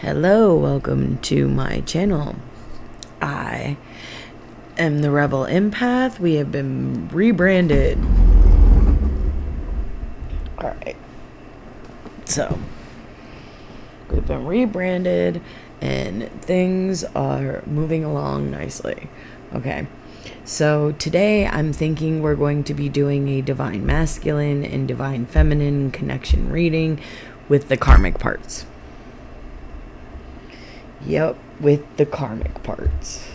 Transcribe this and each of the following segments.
Hello, welcome to my channel. I am the Rebel Empath. We have been rebranded. Alright. So, we've been rebranded and things are moving along nicely. Okay. So today I'm thinking we're going to be doing a Divine Masculine and Divine Feminine connection reading with the karmic parts. Yep, with the karmic parts.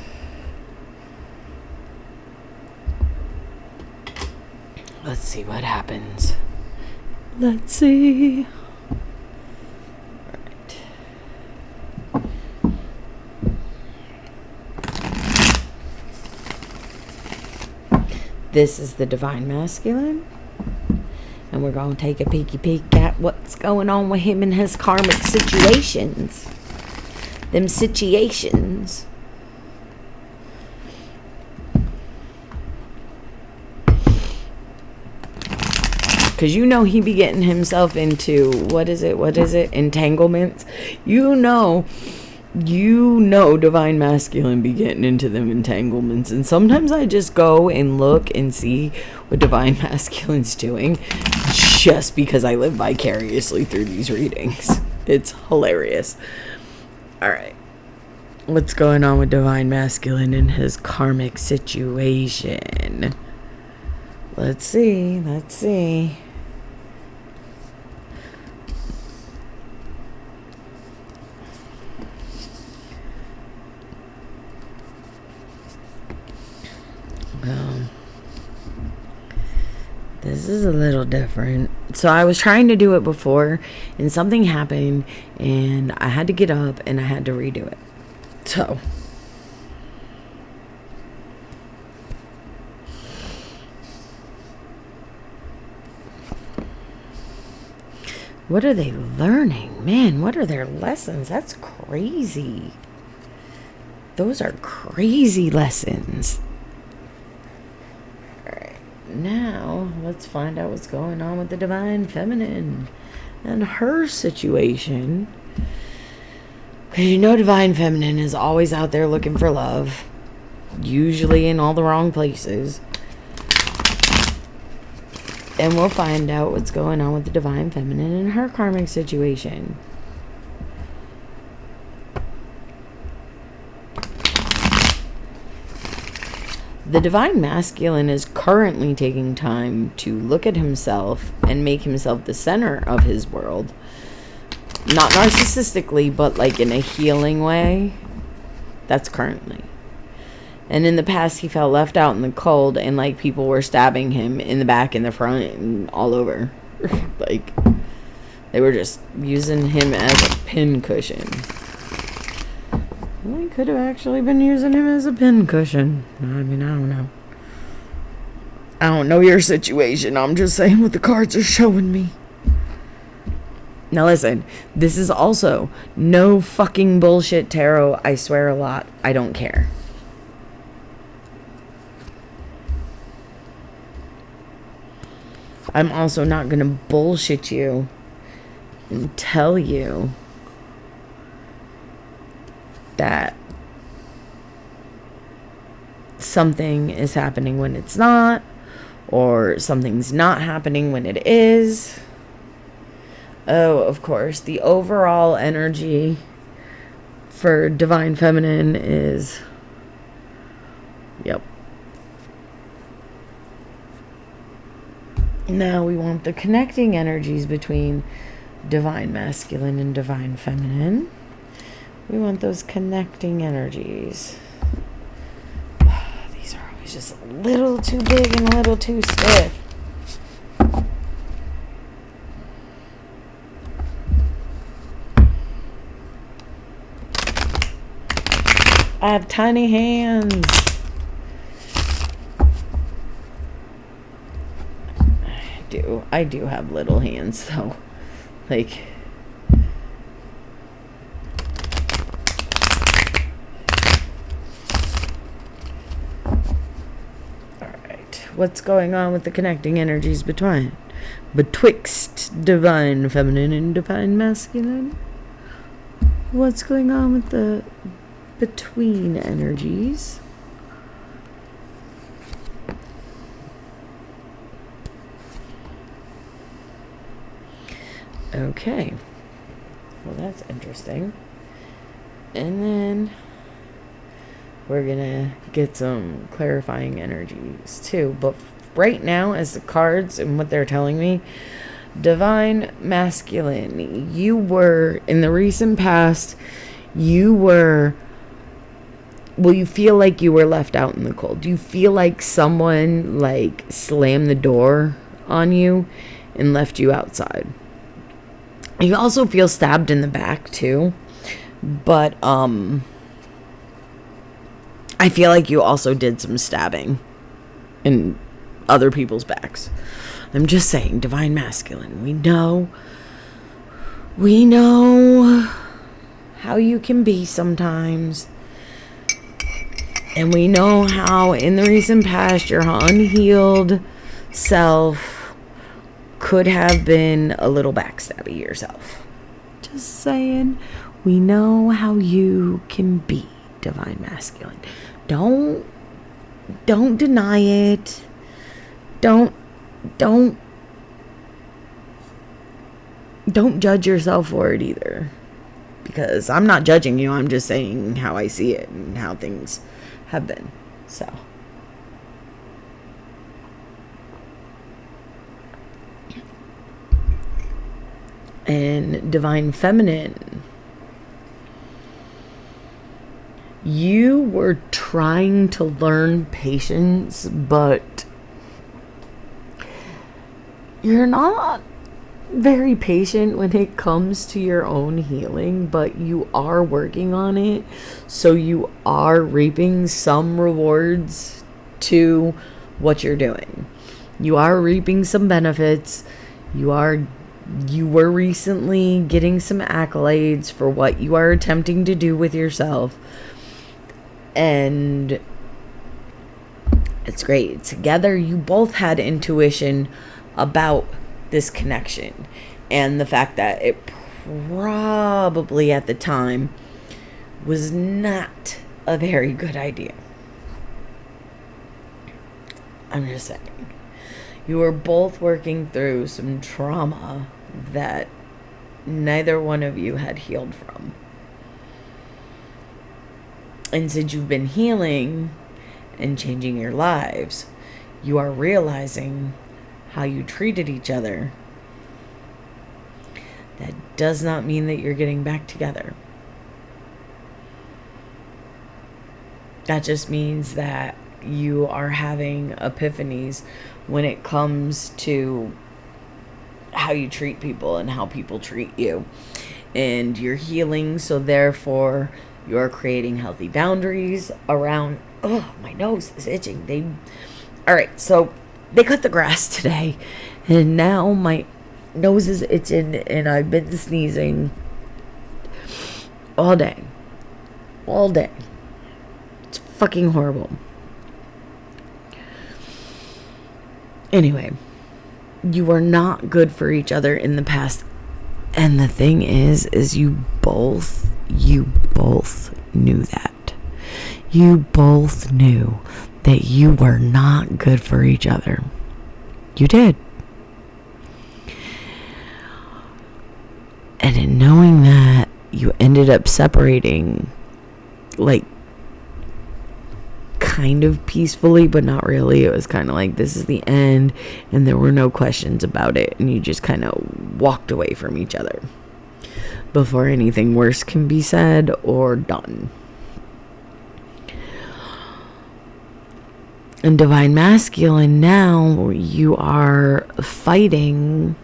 Let's see what happens. Let's see. Alright. This is the Divine Masculine. And we're going to take a peeky peek at what's going on with him and his karmic situations. Them situations. Because you know he be getting himself into, what is it? Entanglements. You know Divine Masculine be getting into them entanglements. And sometimes I just go and look and see what Divine Masculine's doing just because I live vicariously through these readings. It's hilarious. Alright. What's going on with Divine Masculine in his karmic situation? Let's see. This is a little different. So I was trying to do it before and something happened and I had to get up and I had to redo it. So what are they learning? Man, what are their lessons? That's crazy. Those are crazy lessons. Now, let's find out what's going on with the Divine Feminine and her situation. Because you know Divine Feminine is always out there looking for love. Usually in all the wrong places. And we'll find out what's going on with the Divine Feminine and her karmic situation. The Divine Masculine is currently taking time to look at himself and make himself the center of his world. Not narcissistically, but like in a healing way. That's currently. And in the past, he felt left out in the cold and like people were stabbing him in the back, in the front, and all over. Like, they were just using him as a pincushion. Well, he could have actually been using him as a pincushion. I mean, I don't know. I don't know your situation. I'm just saying what the cards are showing me. Now listen, this is also no fucking bullshit tarot. I swear a lot. I don't care. I'm also not gonna bullshit you and tell you that something is happening when it's not, or something's not happening when it is. Oh, of course, the overall energy for Divine Feminine is, yep. Now we want the connecting energies between Divine Masculine and Divine Feminine. We want those connecting energies. These are always just a little too big and a little too stiff. I have tiny hands. I do have little hands, though. Like, what's going on with the connecting energies betwixt Divine Feminine and Divine Masculine? what's going on with the between energies. Okay. Well, that's interesting. And then we're gonna get some clarifying energies too. But right now, as the cards and what they're telling me, Divine Masculine, you were, in the recent past, you feel like you were left out in the cold. You feel like someone, like, slammed the door on you and left you outside. You also feel stabbed in the back, too. But, I feel like you also did some stabbing in other people's backs. I'm just saying, Divine Masculine, we know how you can be sometimes. And we know how in the recent past your unhealed self could have been a little backstabby yourself. Just saying, we know how you can be, Divine Masculine. Don't deny it. Don't judge yourself for it either. Because I'm not judging you. I'm just saying how I see it and how things have been. So. And Divine Feminine, you were trying to learn patience, but you're not very patient when it comes to your own healing, but you are working on it. So you are reaping some rewards to what you're doing. You are reaping some benefits. You were recently getting some accolades for what you are attempting to do with yourself. And it's great. Together, you both had intuition about this connection and the fact that it probably at the time was not a very good idea. I'm just saying. You were both working through some trauma that neither one of you had healed from. And since you've been healing and changing your lives, you are realizing how you treated each other. That does not mean that you're getting back together. That just means that you are having epiphanies when it comes to how you treat people and how people treat you. And you're healing, so therefore you're creating healthy boundaries around... Oh, my nose is itching. Alright, so they cut the grass today, and now my nose is itching, and I've been sneezing all day. All day. It's fucking horrible. Anyway, you were not good for each other in the past. And the thing is you both knew that. You both knew that you were not good for each other. You did. And in knowing that, you ended up separating, like, kind of peacefully, but not really. It was kind of like, this is the end, and there were no questions about it, and you just kind of walked away from each other before anything worse can be said or done. And Divine Masculine, now you are fighting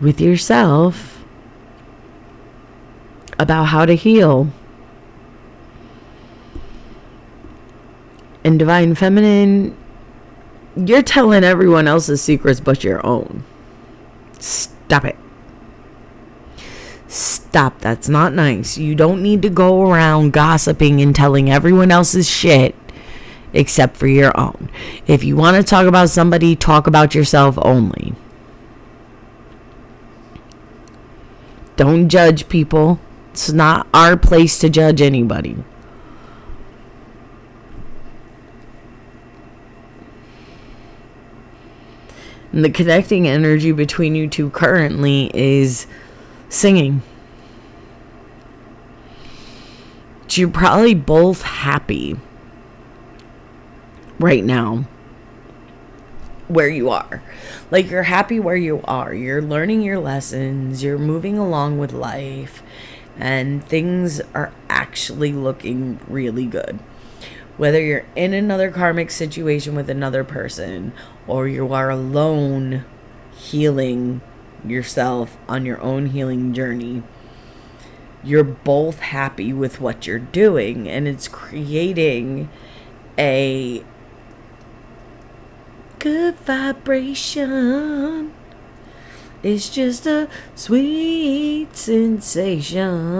with yourself about how to heal. And Divine Feminine, you're telling everyone else's secrets but your own. Stop it. Stop. That's not nice. You don't need to go around gossiping and telling everyone else's shit except for your own. If you want to talk about somebody, talk about yourself only. Don't judge people. It's not our place to judge anybody. And the connecting energy between you two currently is singing. You're probably both happy right now where you are. Like, you're happy where you are. You're learning your lessons. You're moving along with life. And things are actually looking really good. Whether you're in another karmic situation with another person, or you are alone healing yourself on your own healing journey, you're both happy with what you're doing, and it's creating a good vibration. It's just a sweet sensation.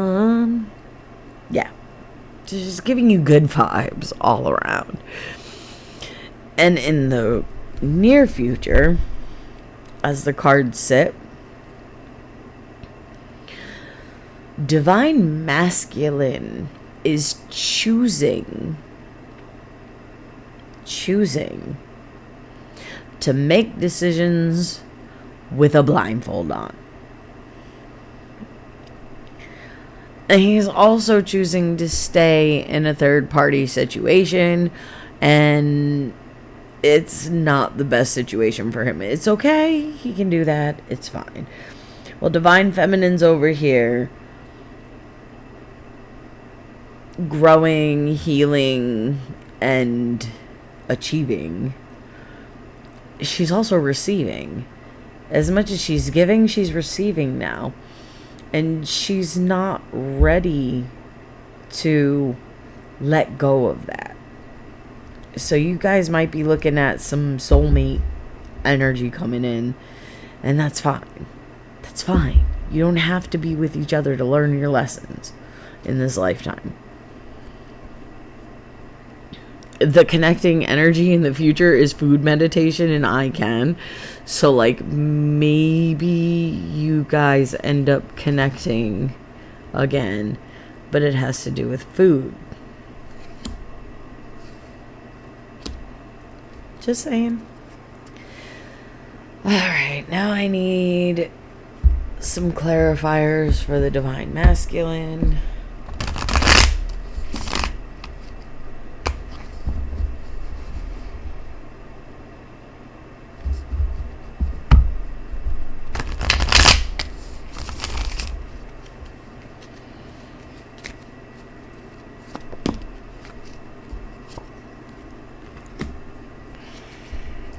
Yeah. Just giving you good vibes all around. And in the near future, as the cards sit, Divine Masculine is choosing to make decisions with a blindfold on. And he's also choosing to stay in a third-party situation, and it's not the best situation for him. It's okay. He can do that. It's fine. Well, Divine Feminine's over here, growing, healing, and achieving. She's also receiving. As much as she's giving, she's receiving now. And she's not ready to let go of that. So you guys might be looking at some soulmate energy coming in. And that's fine. That's fine. You don't have to be with each other to learn your lessons in this lifetime. The connecting energy in the future is food meditation and I can. So, like, maybe you guys end up connecting again, but it has to do with food. Just saying. Alright, now I need some clarifiers for the Divine Masculine.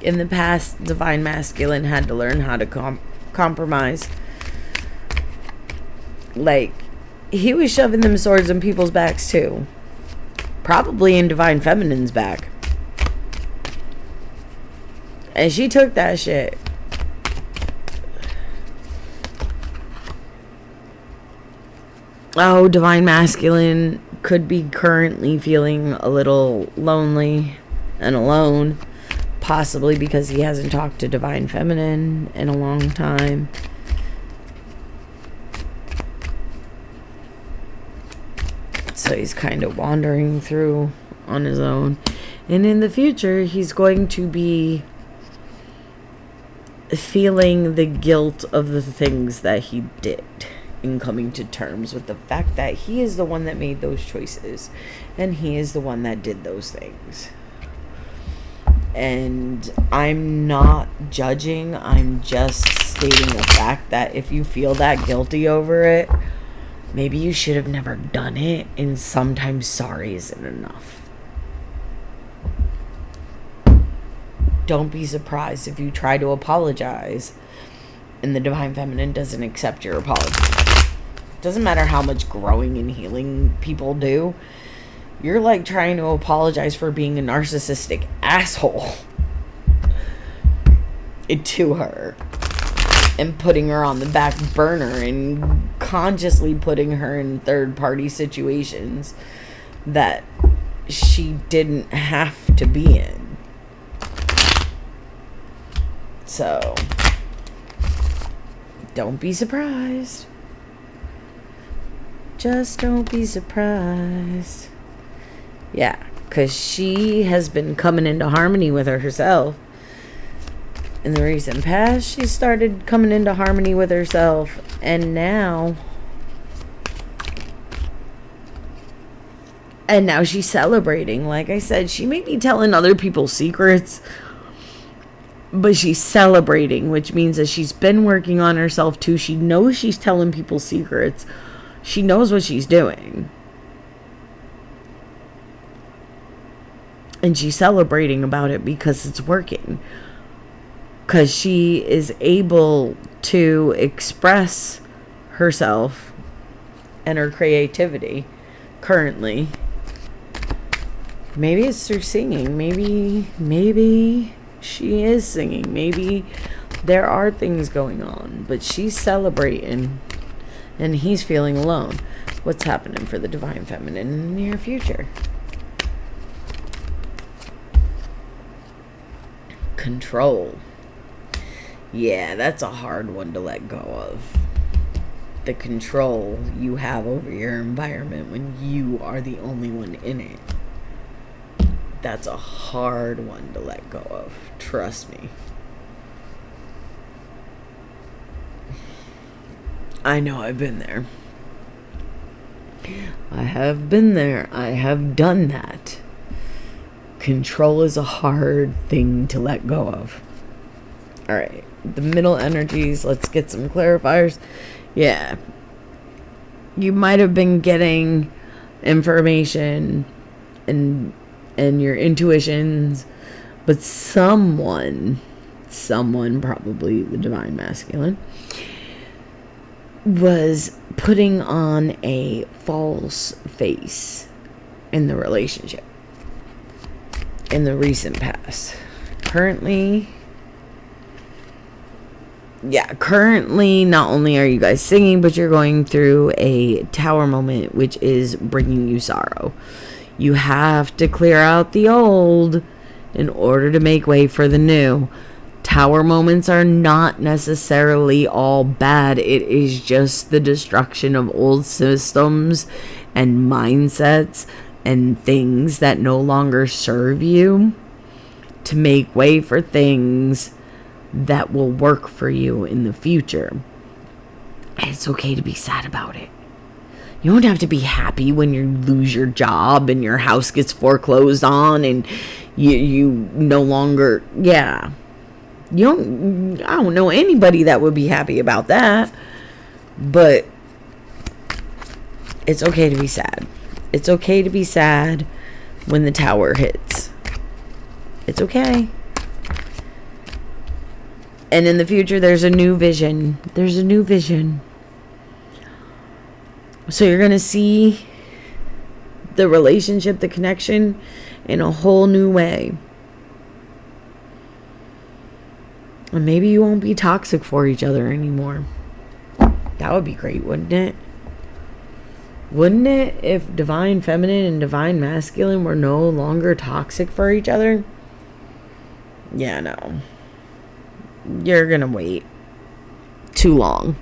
In the past, Divine Masculine had to learn how to compromise. Like, he was shoving them swords in people's backs too. Probably in Divine Feminine's back. And she took that shit. Oh, Divine Masculine could be currently feeling a little lonely and alone. Possibly because he hasn't talked to Divine Feminine in a long time. So he's kind of wandering through on his own. And in the future, he's going to be feeling the guilt of the things that he did, in coming to terms with the fact that he is the one that made those choices. And he is the one that did those things. And I'm not judging, I'm just stating the fact that if you feel that guilty over it, maybe you should have never done it, and sometimes sorry isn't enough. Don't be surprised if you try to apologize and the Divine Feminine doesn't accept your apology. Doesn't matter how much growing and healing people do. You're like trying to apologize for being a narcissistic asshole to her and putting her on the back burner and consciously putting her in third-party situations that she didn't have to be in. So, don't be surprised. Just don't be surprised. Yeah, because she has been coming into harmony with herself. In the recent past, she started coming into harmony with herself. And now she's celebrating. Like I said, she may be telling other people's secrets, but she's celebrating, which means that she's been working on herself too. She knows she's telling people secrets. She knows what she's doing. And she's celebrating about it because it's working. Because she is able to express herself and her creativity currently. Maybe it's through singing. Maybe she is singing. Maybe there are things going on. But she's celebrating. And he's feeling alone. What's happening for the Divine Feminine in the near future? Control. Yeah, that's a hard one to let go of. The control you have over your environment when you are the only one in it. That's a hard one to let go of. Trust me. I know, I've been there. I have been there. I have done that. Control is a hard thing to let go of. Alright, the middle energies, let's get some clarifiers. Yeah. You might have been getting information and your intuitions, but someone, probably the Divine Masculine, was putting on a false face in the relationship in the recent past. Currently, not only are you guys singing, but you're going through a tower moment, which is bringing you sorrow. You have to clear out the old in order to make way for the new. Tower moments are not necessarily all bad. It is just the destruction of old systems and mindsets and things that no longer serve you to make way for things that will work for you in the future. And it's okay to be sad about it. You don't have to be happy when you lose your job and your house gets foreclosed on and you no longer, I don't know anybody that would be happy about that. But it's okay to be sad. It's okay to be sad when the tower hits. It's okay. And in the future, there's a new vision. There's a new vision. So you're going to see the relationship, the connection in a whole new way. And maybe you won't be toxic for each other anymore. That would be great, wouldn't it? Wouldn't it if Divine Feminine and Divine Masculine were no longer toxic for each other? Yeah, no. You're gonna wait too long.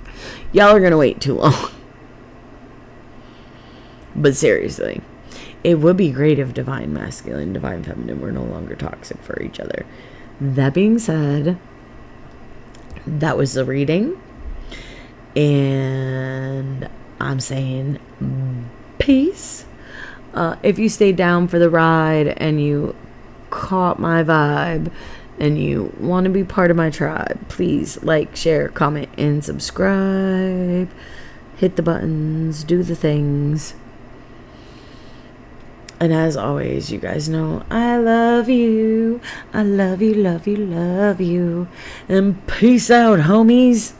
Y'all are gonna wait too long. But seriously, it would be great if Divine Masculine and Divine Feminine were no longer toxic for each other. That being said, that was the reading. And I'm saying peace. If you stayed down for the ride and you caught my vibe and you want to be part of my tribe, please like, share, comment, and subscribe. Hit the buttons, do the things. And as always, you guys know I love you. I love you, love you, love you. And peace out, homies.